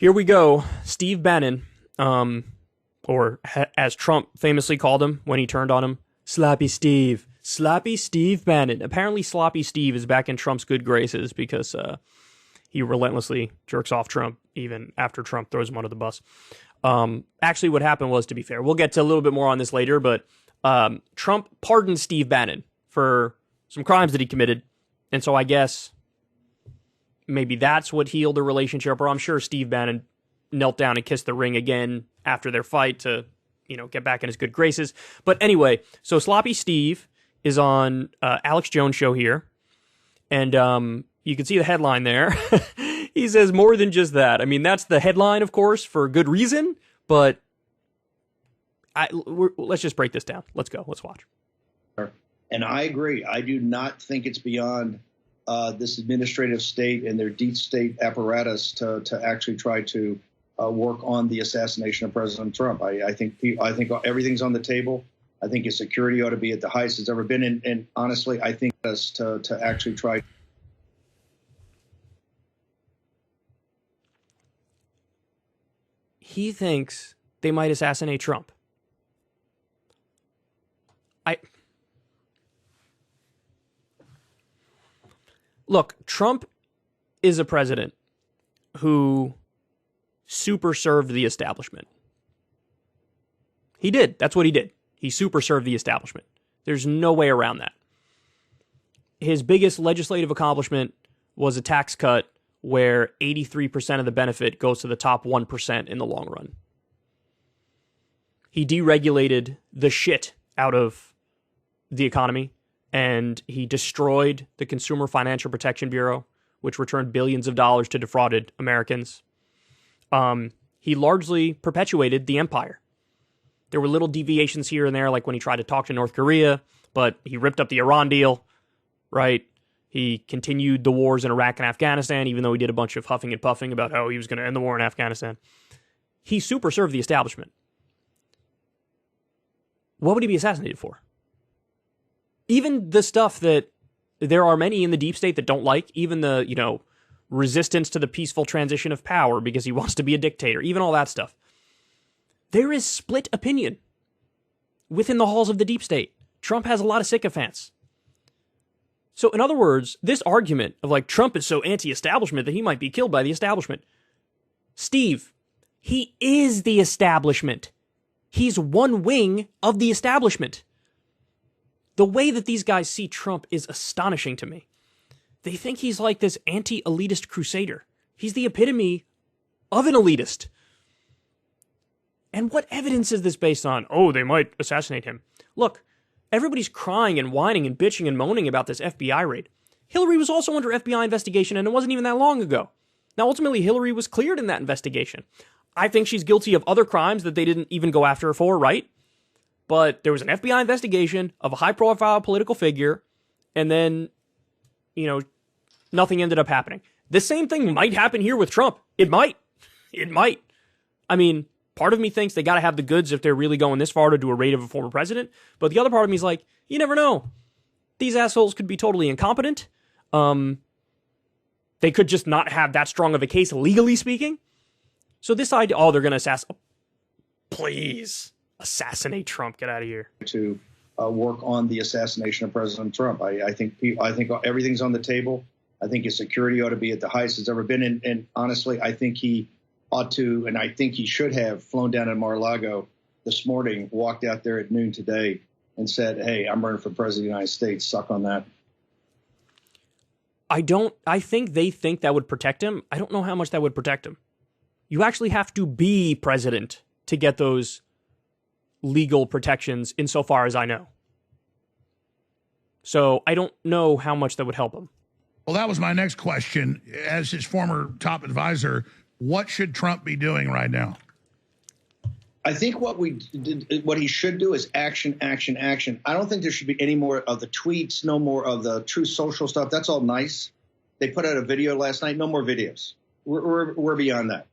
Here we go. Steve Bannon, as Trump famously called him when he turned on him, Sloppy Steve. Sloppy Steve Bannon. Apparently Sloppy Steve is back in Trump's good graces because he relentlessly jerks off Trump even after Trump throws him under the bus. Actually, what happened was, to be fair, we'll get to a little bit more on this later, but Trump pardoned Steve Bannon for some crimes that he committed. And so I guess maybe that's what healed the relationship, or I'm sure Steve Bannon knelt down and kissed the ring again after their fight to, get back in his good graces. But anyway, so Sloppy Steve is on Alex Jones' show here, and you can see the headline there. He says more than just that. I mean, that's the headline, of course, for good reason, but let's just break this down. Let's go. Let's watch. And I agree. I do not think it's beyond this administrative state and their deep state apparatus to actually try to work on the assassination of President Trump. I think everything's on the table. I think his security ought to be at the highest it's ever been. And honestly, I think us to actually try. He thinks they might assassinate Trump. Look, Trump is a president who super served the establishment. He did. That's what he did. He super served the establishment. There's no way around that. His biggest legislative accomplishment was a tax cut where 83% of the benefit goes to the top 1% in the long run. He deregulated the shit out of the economy, and he destroyed the Consumer Financial Protection Bureau, which returned billions of dollars to defrauded Americans. He largely perpetuated the empire. There were little deviations here and there, like when he tried to talk to North Korea, but he ripped up the Iran deal, right? He continued the wars in Iraq and Afghanistan, even though he did a bunch of huffing and puffing about how he was going to end the war in Afghanistan. He super served the establishment. What would he be assassinated for? Even the stuff that there are many in the deep state that don't like, even the, resistance to the peaceful transition of power because he wants to be a dictator, even all that stuff. There is split opinion within the halls of the deep state. Trump has a lot of sycophants. So in other words, this argument of Trump is so anti-establishment that he might be killed by the establishment. Steve, he is the establishment. He's one wing of the establishment. The way that these guys see Trump is astonishing to me. They think he's like this anti-elitist crusader. He's the epitome of an elitist. And what evidence is this based on? Oh, they might assassinate him. Look, everybody's crying and whining and bitching and moaning about this FBI raid. Hillary was also under FBI investigation, and it wasn't even that long ago. Now, ultimately, Hillary was cleared in that investigation. I think she's guilty of other crimes that they didn't even go after her for, right? But there was an FBI investigation of a high-profile political figure, and then, nothing ended up happening. The same thing might happen here with Trump. It might. It might. I mean, part of me thinks they got to have the goods if they're really going this far to do a raid of a former president. But the other part of me is like, you never know. These assholes could be totally incompetent. They could just not have that strong of a case, legally speaking. So this idea, they're going to assassinate. Please, assassinate Trump. Get out of here. To work on the assassination of President Trump. I think everything's on the table. I think his security ought to be at the highest it's ever been. And honestly, I think he ought to, and I think he should have flown down to Mar-a-Lago this morning, walked out there at noon today and said, hey, I'm running for president of the United States. Suck on that. I think they think that would protect him. I don't know how much that would protect him. You actually have to be president to get those legal protections insofar as I know. So I don't know how much that would help him. Well, that was my next question. As his former top advisor, what should Trump be doing right now? I think what he should do is action, action, action. I don't think there should be any more of the tweets, no more of the true social stuff. That's all nice. They put out a video last night. No more videos. We're beyond that.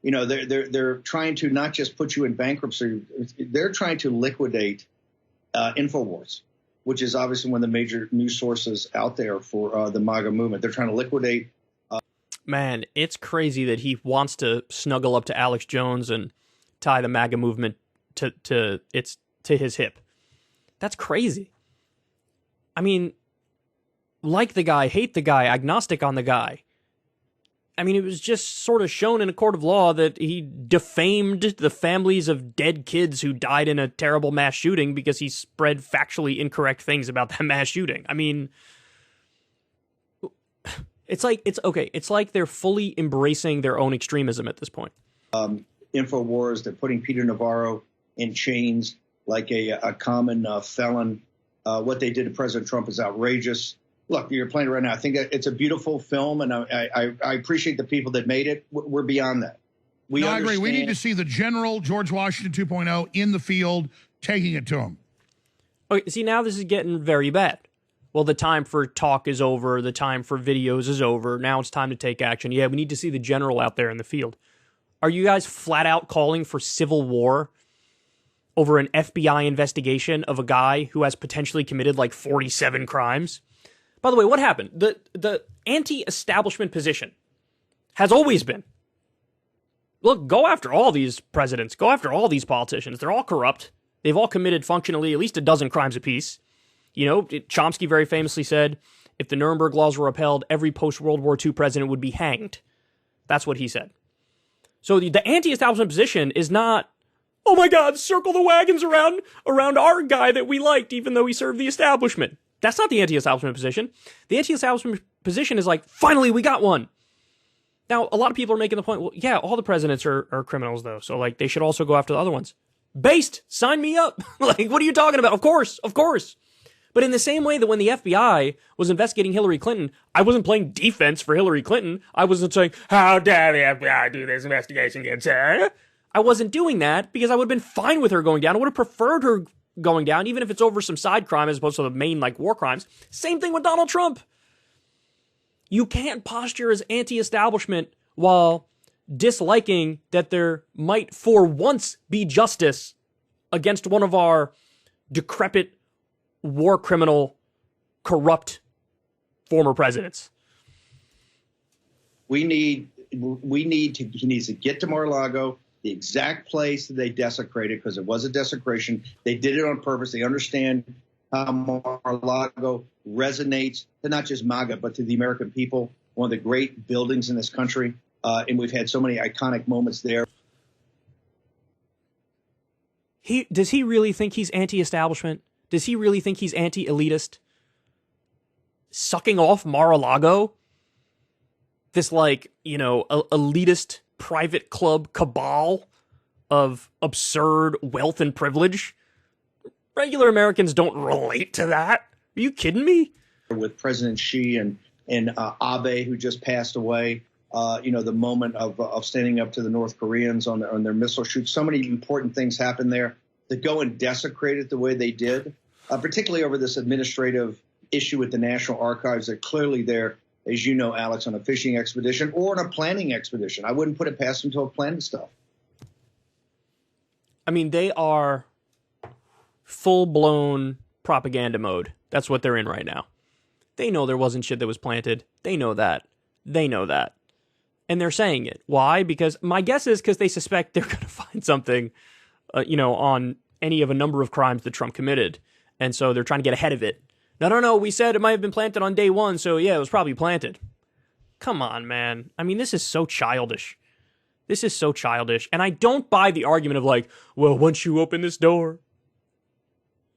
They're trying to not just put you in bankruptcy. They're trying to liquidate InfoWars, which is obviously one of the major news sources out there for the MAGA movement. They're trying to liquidate. Man, it's crazy that he wants to snuggle up to Alex Jones and tie the MAGA movement to his hip. That's crazy. I mean, like the guy, hate the guy, agnostic on the guy. I mean, it was just sort of shown in a court of law that he defamed the families of dead kids who died in a terrible mass shooting because he spread factually incorrect things about that mass shooting. I mean, it's like they're fully embracing their own extremism at this point. InfoWars, they're putting Peter Navarro in chains like a common felon. What they did to President Trump is outrageous. Look, you're playing it right now. I think it's a beautiful film, and I appreciate the people that made it. We're beyond that. I agree. We need to see the general George Washington 2.0 in the field, taking it to him. Okay, see, now this is getting very bad. Well, the time for talk is over. The time for videos is over. Now it's time to take action. Yeah, we need to see the general out there in the field. Are you guys flat out calling for civil war over an FBI investigation of a guy who has potentially committed like 47 crimes? By the way, what happened? The anti-establishment position has always been, look, go after all these presidents. Go after all these politicians. They're all corrupt. They've all committed functionally at least a dozen crimes apiece. You know, Chomsky very famously said, if the Nuremberg laws were upheld, every post-World War II president would be hanged. That's what he said. So the anti-establishment position is not, oh my God, circle the wagons around our guy that we liked, even though he served the establishment. That's not the anti-establishment position. The anti-establishment position is like, finally, we got one. Now, a lot of people are making the point, well, yeah, all the presidents are criminals, though, so like they should also go after the other ones. Based, sign me up. Like, what are you talking about? Of course. But in the same way that when the FBI was investigating Hillary Clinton, I wasn't playing defense for Hillary Clinton. I wasn't saying, how dare the FBI do this investigation against her? I wasn't doing that because I would have been fine with her going down. I would have preferred her going down, even if it's over some side crime as opposed to the main, like, war crimes. Same thing with Donald Trump. You can't posture as anti-establishment while disliking that there might for once be justice against one of our decrepit, war criminal, corrupt former presidents. He needs to get to Mar-a-Lago, the exact place that they desecrated, because it was a desecration. They did it on purpose. They understand how Mar-a-Lago resonates to not just MAGA, but to the American people, one of the great buildings in this country. And we've had so many iconic moments there. Does he really think he's anti-establishment? Does he really think he's anti-elitist? Sucking off Mar-a-Lago? This, like, you know, elitist private club cabal of absurd wealth and privilege? Regular Americans don't relate to that. Are you kidding me? With President Xi and Abe, who just passed away, the moment of standing up to the North Koreans on their missile shoots. So many important things happened there. To go and desecrate it the way they did, particularly over this administrative issue with the National Archives, they're clearly there, as you know, Alex, on a fishing expedition or on a planning expedition. I wouldn't put it past them to have planned stuff. I mean, they are full-blown propaganda mode. That's what they're in right now. They know there wasn't shit that was planted. They know that. And they're saying it. Why? Because my guess is because they suspect they're going to find something, on any of a number of crimes that Trump committed. And so they're trying to get ahead of it. No, we said it might have been planted on day one, so yeah, it was probably planted. Come on, man. I mean, this is so childish. And I don't buy the argument of like, well, once you open this door,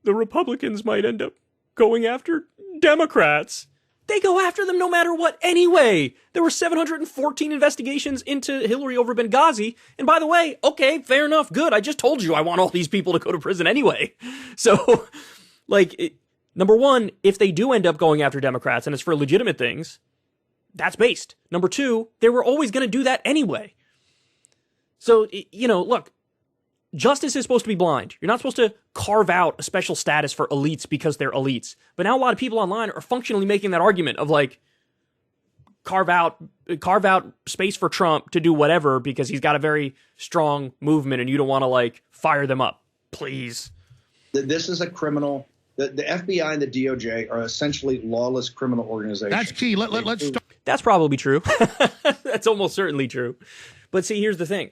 the Republicans might end up going after Democrats. They go after them no matter what anyway. There were 714 investigations into Hillary over Benghazi. And by the way, okay, fair enough, good. I just told you I want all these people to go to prison anyway. So, number one, if they do end up going after Democrats and it's for legitimate things, that's based. Number two, they were always going to do that anyway. So, look, justice is supposed to be blind. You're not supposed to carve out a special status for elites because they're elites. But now a lot of people online are functionally making that argument of like, carve out space for Trump to do whatever because he's got a very strong movement and you don't want to like fire them up. Please. This is a criminal. The FBI and the DOJ are essentially lawless criminal organizations. That's key. Let's start. That's probably true. That's almost certainly true. But see, here's the thing.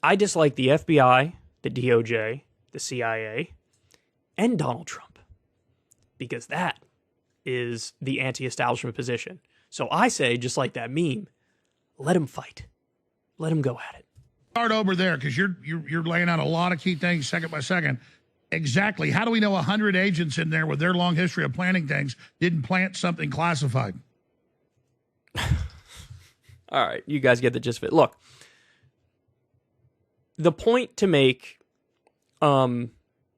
I dislike the FBI, the DOJ, the CIA, and Donald Trump, because that is the anti-establishment position. So I say, just like that meme, let him fight. Let him go at it. Start over there, because you're laying out a lot of key things second by second. Exactly. How do we know 100 agents in there with their long history of planting things didn't plant something classified? All right, you guys get the gist of it. Look, the point to make in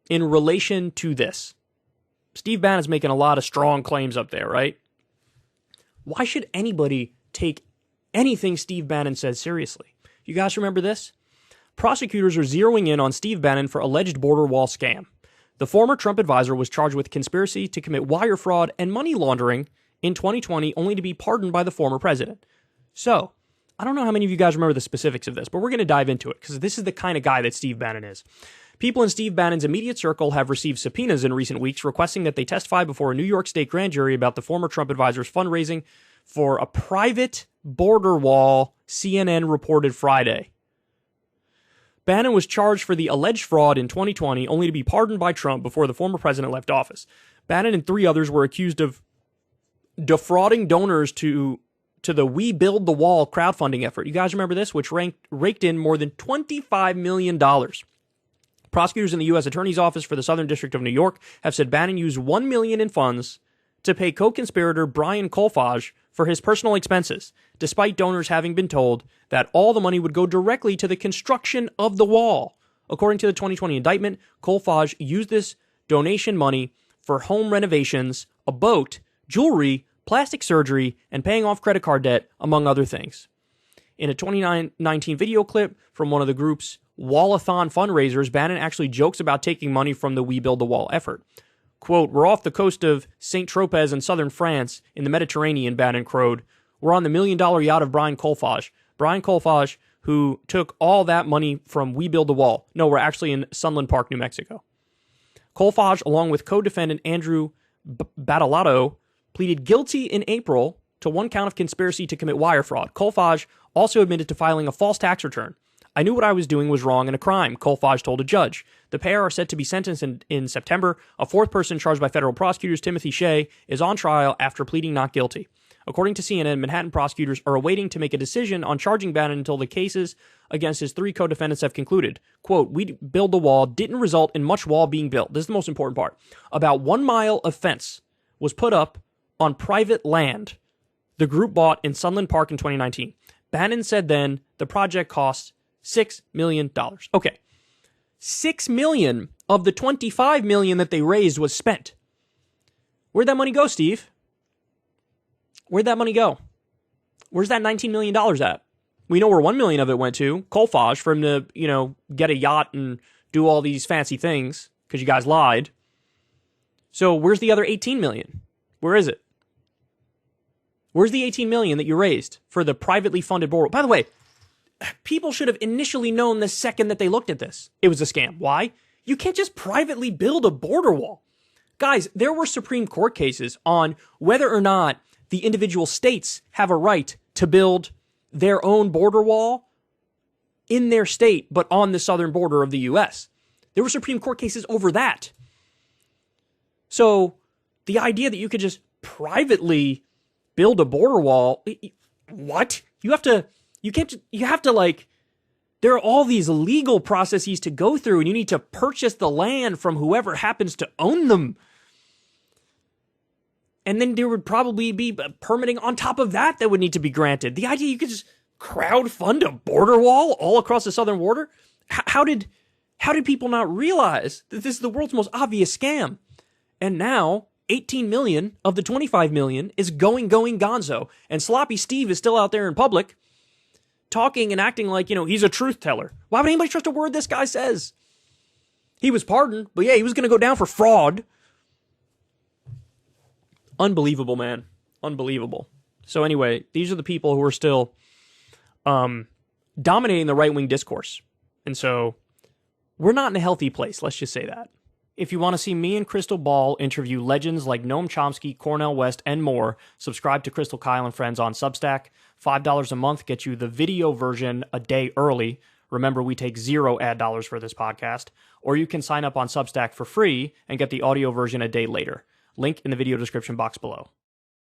relation to this, Steve Bannon's making a lot of strong claims up there, right? Why should anybody take anything Steve Bannon says seriously? You guys remember this? Prosecutors are zeroing in on Steve Bannon for alleged border wall scam. The former Trump advisor was charged with conspiracy to commit wire fraud and money laundering in 2020, only to be pardoned by the former president. So, I don't know how many of you guys remember the specifics of this, but we're going to dive into it, because this is the kind of guy that Steve Bannon is. People in Steve Bannon's immediate circle have received subpoenas in recent weeks requesting that they testify before a New York State grand jury about the former Trump advisor's fundraising for a private border wall, CNN reported Friday. Bannon was charged for the alleged fraud in 2020, only to be pardoned by Trump before the former president left office. Bannon and 3 others were accused of defrauding donors to the We Build the Wall crowdfunding effort. You guys remember this? Which raked in more than $25 million. Prosecutors in the U.S. Attorney's Office for the Southern District of New York have said Bannon used $1 million in funds to pay co-conspirator Brian Kolfage for his personal expenses, despite donors having been told that all the money would go directly to the construction of the wall. According to the 2020 indictment, Kolfage used this donation money for home renovations, a boat, jewelry, plastic surgery, and paying off credit card debt, among other things. In a 2019 video clip from one of the group's Wallathon fundraisers, Bannon actually jokes about taking money from the We Build the Wall effort. Quote, "We're off the coast of St. Tropez in southern France in the Mediterranean," Bannon crowed. "We're on the $1 million yacht of Brian Kolfage." Brian Kolfage, who took all that money from We Build the Wall. No, we're actually in Sunland Park, New Mexico. Kolfage, along with co-defendant Andrew Battalato, pleaded guilty in April to 1 count of conspiracy to commit wire fraud. Kolfage also admitted to filing a false tax return. "I knew what I was doing was wrong and a crime," Kolfage told a judge. The pair are set to be sentenced in September. A 4th person charged by federal prosecutors, Timothy Shea, is on trial after pleading not guilty. According to CNN, Manhattan prosecutors are awaiting to make a decision on charging Bannon until the cases against his 3 co-defendants have concluded. Quote, "We Build the Wall didn't result in much wall being built." This is the most important part. "About 1 mile of fence was put up on private land the group bought in Sunland Park in 2019. Bannon said then the project cost $6 million. Okay. $6 million of the $25 million that they raised was spent. Where'd that money go, Steve? Where'd that money go? Where's that $19 million at? We know where $1 million of it went to, Kolfage, for him to, get a yacht and do all these fancy things, because you guys lied. So where's the other $18 million? Where is it? Where's the $18 million that you raised for the privately funded border? By the way, people should have initially known the second that they looked at this. It was a scam. Why? You can't just privately build a border wall. Guys, there were Supreme Court cases on whether or not the individual states have a right to build their own border wall in their state, but on the southern border of the U.S. There were Supreme Court cases over that. So the idea that you could just privately build a border wall, what? You have to there are all these legal processes to go through, and you need to purchase the land from whoever happens to own them. And then there would probably be permitting on top of that would need to be granted. The idea you could just crowdfund a border wall all across the southern border? How did people not realize that this is the world's most obvious scam? And now 18 million of the 25 million is going gonzo. And Sloppy Steve is still out there in public talking and acting like, he's a truth teller. Why would anybody trust a word this guy says? He was pardoned, but yeah, he was going to go down for fraud. Unbelievable, man. Unbelievable. So anyway, these are the people who are still dominating the right-wing discourse. And so we're not in a healthy place. Let's just say that. If you want to see me and Crystal Ball interview legends like Noam Chomsky, Cornel West, and more, subscribe to Crystal, Kyle, and Friends on Substack. $5 a month gets you the video version a day early. Remember, we take 0 ad dollars for this podcast. Or you can sign up on Substack for free and get the audio version a day later. Link in the video description box below.